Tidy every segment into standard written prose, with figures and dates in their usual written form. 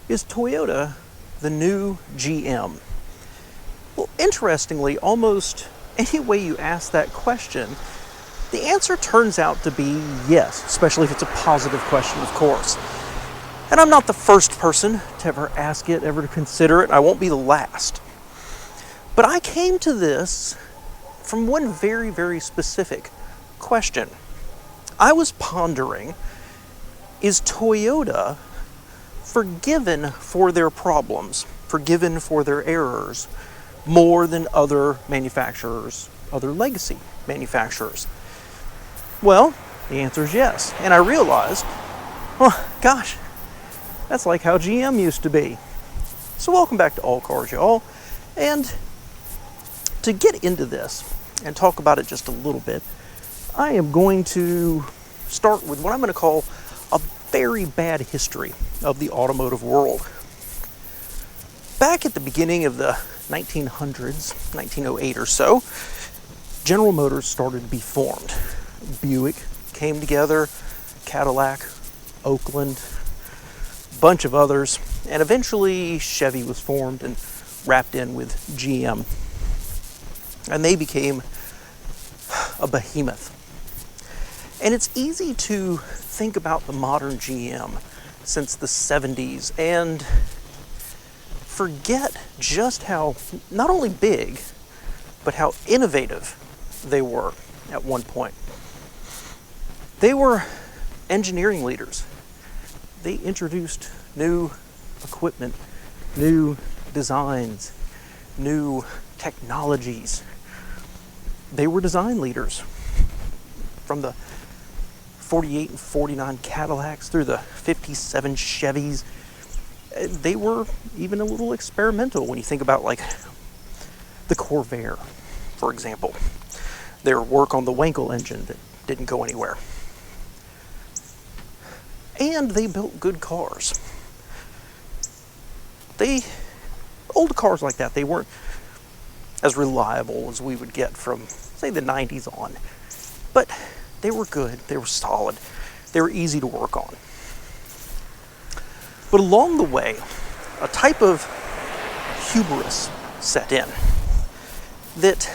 Is Toyota the new GM? Well, interestingly, almost any way you ask that question, the answer turns out to be yes, especially if it's a positive question, of course. And I'm not the first person to ever ask it, ever to consider it. I won't be the last. But I came to this from one very, very specific question. I was pondering, is Toyota forgiven for their problems, forgiven for their errors, more than other manufacturers, other legacy manufacturers? Well, the answer is yes. And I realized, well, gosh, that's like how GM used to be. So welcome back to All Cars, y'all. And to get into this and talk about it just a little bit, I am going to start with what I'm going to call a very bad history of the automotive world. Back at the beginning of the 1900s, 1908 or so, General Motors started to be formed. Buick came together, Cadillac, Oakland, a bunch of others, and eventually Chevy was formed and wrapped in with GM. And they became a behemoth. And it's easy to think about the modern GM since the 70s and forget just how not only big, but how innovative they were at one point. They were engineering leaders. They introduced new equipment, new designs, new technologies. They were design leaders. From the 48 and 49 Cadillacs through the 57 Chevys. They were even a little experimental when you think about like the Corvair, for example. Their work on the Wankel engine that didn't go anywhere. And they built good cars. Old cars like that, they weren't as reliable as we would get from, say, the 90s on. But they were good, they were solid, they were easy to work on. But along the way, a type of hubris set in that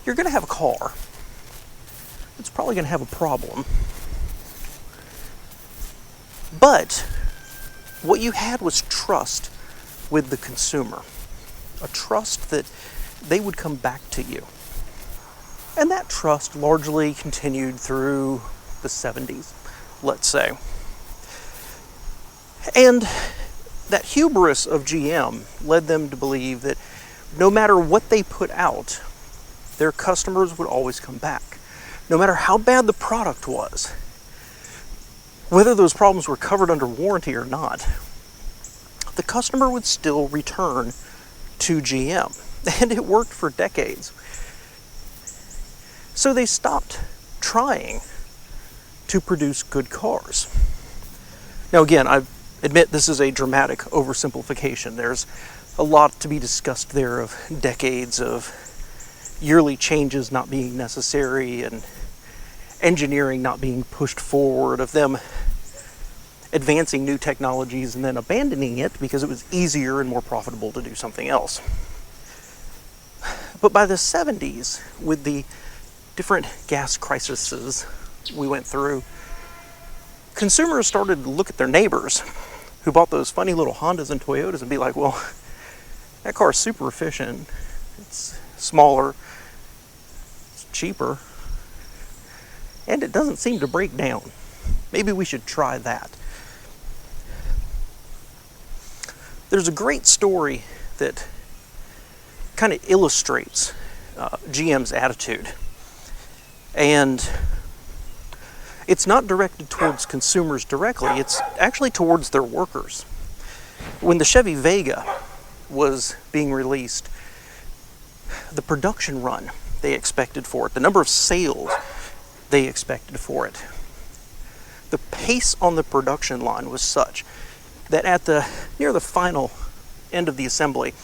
you're going to have a car that's probably going to have a problem. But what you had was trust with the consumer, a trust that they would come back to you. And that trust largely continued through the 70s, let's say. And that hubris of GM led them to believe that no matter what they put out, their customers would always come back. No matter how bad the product was, whether those problems were covered under warranty or not, the customer would still return to GM. And it worked for decades. So they stopped trying to produce good cars. Now again, I admit this is a dramatic oversimplification. There's a lot to be discussed there of decades of yearly changes not being necessary and engineering not being pushed forward, of them advancing new technologies and then abandoning it because it was easier and more profitable to do something else. But by the 70s, with the different gas crises we went through, consumers started to look at their neighbors who bought those funny little Hondas and Toyotas and be like, well, that car is super efficient, it's smaller, it's cheaper, and it doesn't seem to break down. Maybe we should try that. There's a great story that kind of illustrates GM's attitude. And it's not directed towards consumers directly, it's actually towards their workers. When the Chevy Vega was being released, the production run they expected for it, the number of sales they expected for it, the pace on the production line was such that at near the final end of the assembly,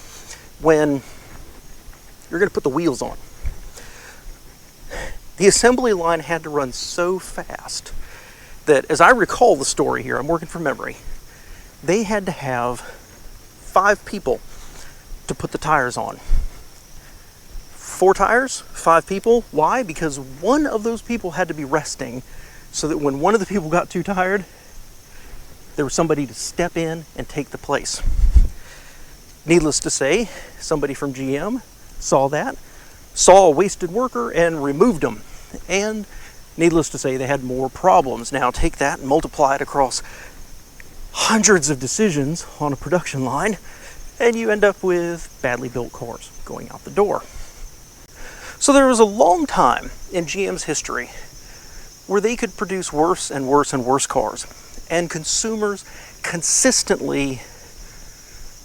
when you're going to put the wheels on, the assembly line had to run so fast that, as I recall the story here, I'm working from memory, they had to have 5 people to put the tires on. 4 tires, 5 people. Why? Because one of those people had to be resting so that when one of the people got too tired, there was somebody to step in and take the place. Needless to say, somebody from GM saw that, saw a wasted worker and removed them. And needless to say, they had more problems. Now take that and multiply it across hundreds of decisions on a production line, and you end up with badly built cars going out the door. So there was a long time in GM's history where they could produce worse and worse and worse cars, and consumers consistently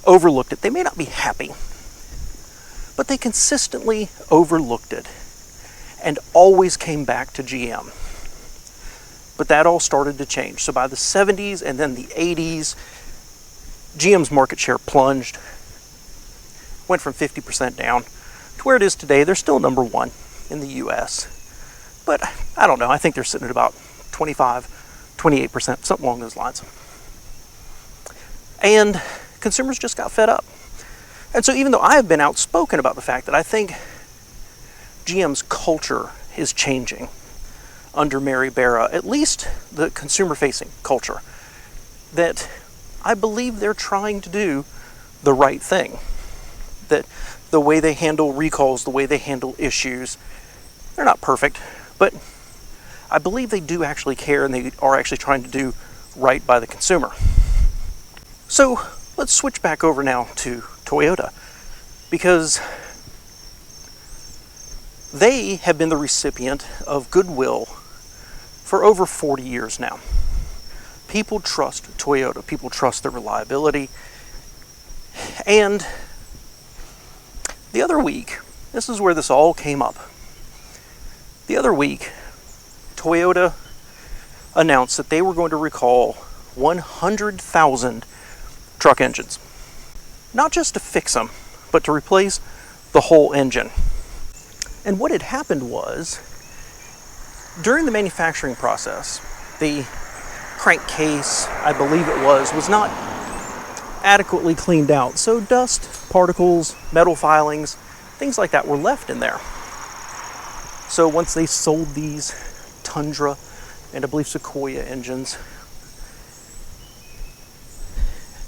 overlooked it. They may not be happy, but they consistently overlooked it and always came back to GM. But that all started to change. So by the 70s and then the 80s, GM's market share plunged, went from 50% down to where it is today. They're still number 1 in the US. But I don't know, I think they're sitting at about 25, 28%, something along those lines. And consumers just got fed up. And so even though I have been outspoken about the fact that I think GM's culture is changing under Mary Barra, at least the consumer-facing culture, that I believe they're trying to do the right thing. That the way they handle recalls, the way they handle issues, they're not perfect, but I believe they do actually care and they are actually trying to do right by the consumer. So let's switch back over now to Toyota, because they have been the recipient of goodwill for over 40 years now. People trust Toyota. People trust their reliability. And the other week, this is where this all came up. The other week, Toyota announced that they were going to recall 100,000 truck engines. Not just to fix them, but to replace the whole engine. And what had happened was, during the manufacturing process, the crankcase, I believe it was not adequately cleaned out. So dust, particles, metal filings, things like that were left in there. So once they sold these Tundra and I believe Sequoia engines,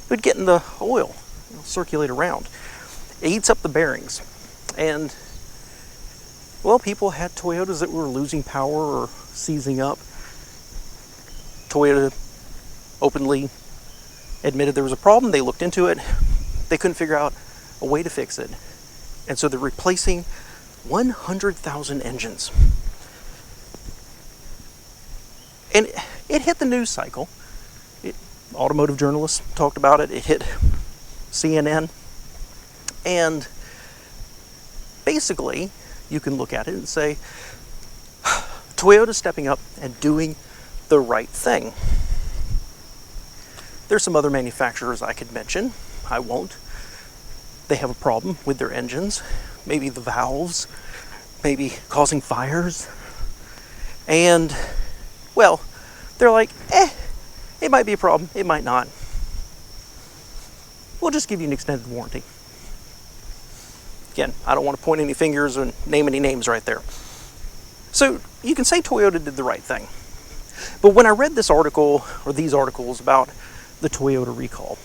it would get in the oil, circulate around. It eats up the bearings. And well, people had Toyotas that were losing power or seizing up. Toyota openly admitted there was a problem. They looked into it. They couldn't figure out a way to fix it. And so they're replacing 100,000 engines. And it hit the news cycle. Automotive journalists talked about it. It hit CNN. And basically, you can look at it and say, Toyota's stepping up and doing the right thing. There's some other manufacturers I could mention. I won't. They have a problem with their engines. Maybe the valves, maybe causing fires. And, well, they're like, it might be a problem, it might not. We'll just give you an extended warranty. Again, I don't want to point any fingers or name any names right there. So you can say Toyota did the right thing. But when I read this article, or these articles about the Toyota recall,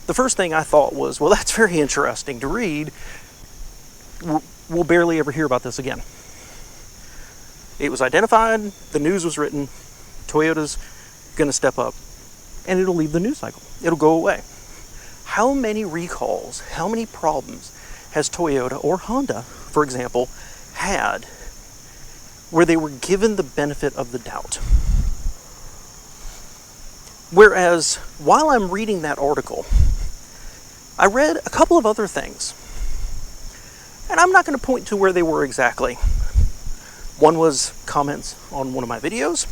the first thing I thought was, well, that's very interesting to read. We'll barely ever hear about this again. It was identified, the news was written, Toyota's going to step up, and it'll leave the news cycle. It'll go away. How many recalls, how many problems has Toyota or Honda, for example, had where they were given the benefit of the doubt? Whereas, while I'm reading that article, I read a couple of other things. And I'm not going to point to where they were exactly. One was comments on one of my videos.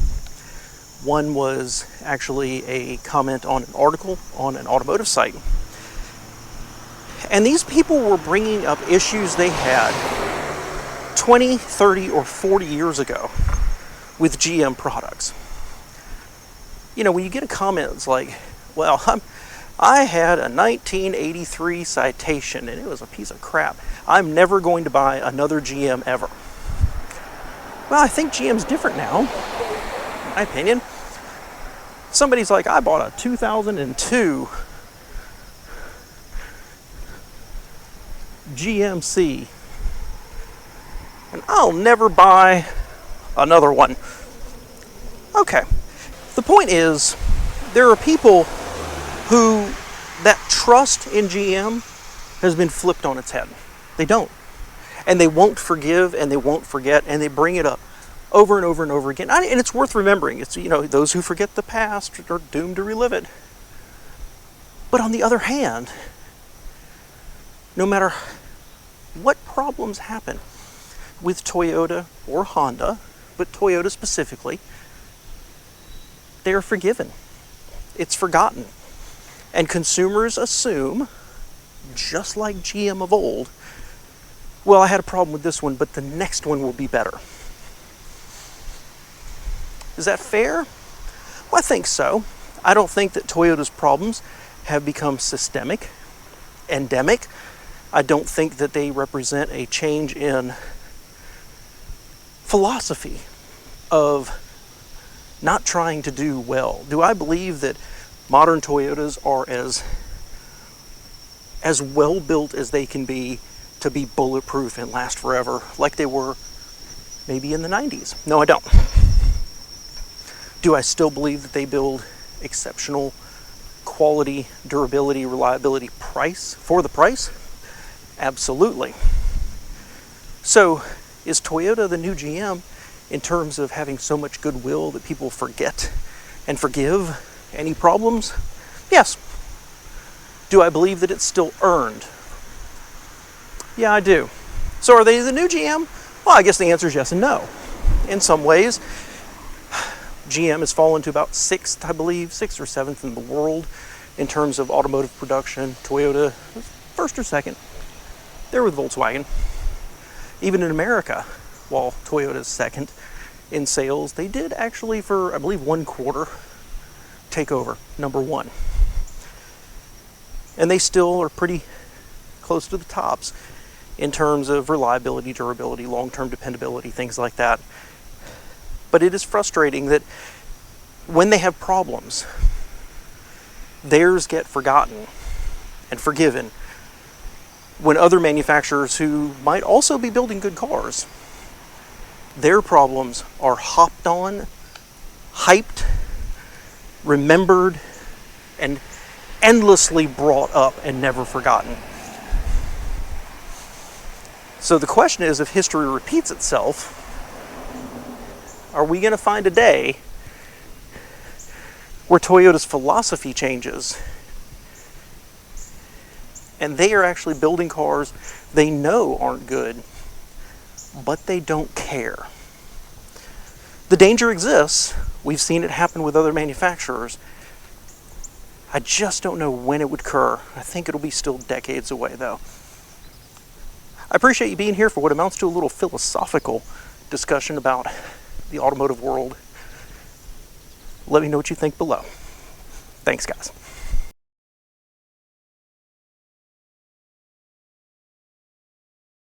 One was actually a comment on an article on an automotive site. And these people were bringing up issues they had 20, 30, or 40 years ago with GM products. You know, when you get a comment that's like, Well, I had a 1983 Citation, and it was a piece of crap. I'm never going to buy another GM ever. Well, I think GM's different now, in my opinion. Somebody's like, I bought a 2002 GMC, and I'll never buy another one. Okay, the point is, there are people who that trust in GM has been flipped on its head. They don't. And they won't forgive, and they won't forget, and they bring it up over and over and over again. And it's worth remembering. It's, those who forget the past are doomed to relive it. But on the other hand, no matter what problems happen with Toyota or Honda, but Toyota specifically, they are forgiven. It's forgotten. And consumers assume, just like GM of old, well, I had a problem with this one, but the next one will be better. Is that fair? Well, I think so. I don't think that Toyota's problems have become systemic, endemic. I don't think that they represent a change in philosophy of not trying to do well. Do I believe that modern Toyotas are as well built as they can be to be bulletproof and last forever, like they were maybe in the 90s? No, I don't. Do I still believe that they build exceptional quality, durability, reliability, price for the price? Absolutely. So, is Toyota the new GM in terms of having so much goodwill that people forget and forgive any problems? Yes. Do I believe that it's still earned? Yeah, I do. So are they the new GM? Well, I guess the answer is yes and no. In some ways, GM has fallen to about sixth or 7th in the world in terms of automotive production. Toyota, first or second. They're with Volkswagen. Even in America, while Toyota's second in sales, they did actually, for I believe 1 quarter, take over number one. And they still are pretty close to the tops in terms of reliability, durability, long-term dependability, things like that. But it is frustrating that when they have problems, theirs get forgotten and forgiven when other manufacturers who might also be building good cars, their problems are hopped on, hyped, remembered, and endlessly brought up and never forgotten. So the question is, if history repeats itself, are we going to find a day where Toyota's philosophy changes and they are actually building cars they know aren't good, but they don't care? The danger exists. We've seen it happen with other manufacturers. I just don't know when it would occur. I think it'll be still decades away, though. I appreciate you being here for what amounts to a little philosophical discussion about the automotive world. Let me know what you think below. Thanks, guys.